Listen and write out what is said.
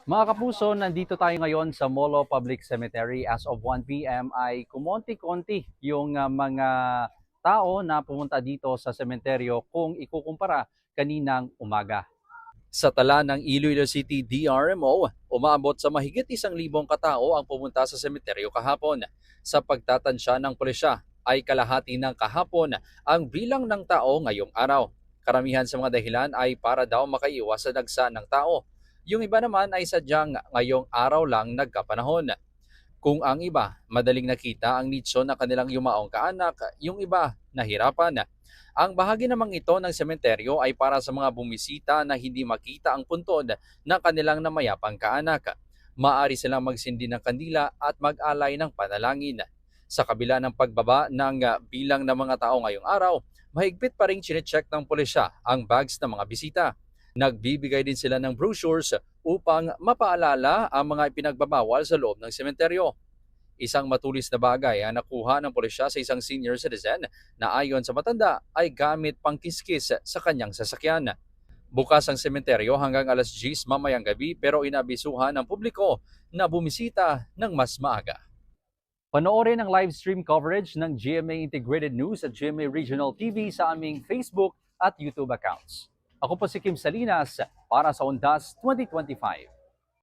Mga kapuso, nandito tayo ngayon sa Molo Public Cemetery. As of 1 p.m. ay kumonti-konti yung mga tao na pumunta dito sa sementeryo kung ikukumpara kaninang umaga. Sa tala ng Iloilo City DRMO, umabot sa mahigit 1,000 katao ang pumunta sa sementeryo kahapon. Sa pagtatansya ng pulisya, ay kalahati ng kahapon ang bilang ng tao ngayong araw. Karamihan sa mga dahilan ay para daw makaiwas sa dagsa ng tao. Yung iba naman ay sadyang ngayong araw lang nagkapanahon. Kung ang iba, madaling nakita ang nitso na kanilang yumaong kaanak, yung iba, nahirapan. Ang bahagi namang ito ng sementeryo ay para sa mga bumisita na hindi makita ang puntod ng kanilang namayapang kaanak. Maaari silang magsindi ng kandila at mag-alay ng panalangin. Sa kabila ng pagbaba ng bilang ng mga tao ngayong araw, mahigpit pa rin chinecheck ng pulisya ang bags ng mga bisita. Nagbibigay din sila ng brochures upang mapaalala ang mga ipinagbabawal sa loob ng sementeryo. Isang matulis na bagay ang nakuha ng pulisya sa isang senior citizen na ayon sa matanda ay gamit pangkiskis sa kanyang sasakyan. Bukas ang sementeryo hanggang alas 10 mamayang gabi pero inabisuhan ng publiko na bumisita ng mas maaga. Panoorin ang live stream coverage ng GMA Integrated News at GMA Regional TV sa aming Facebook at YouTube accounts. Ako po si Kim Salinas para sa Ondas 2025.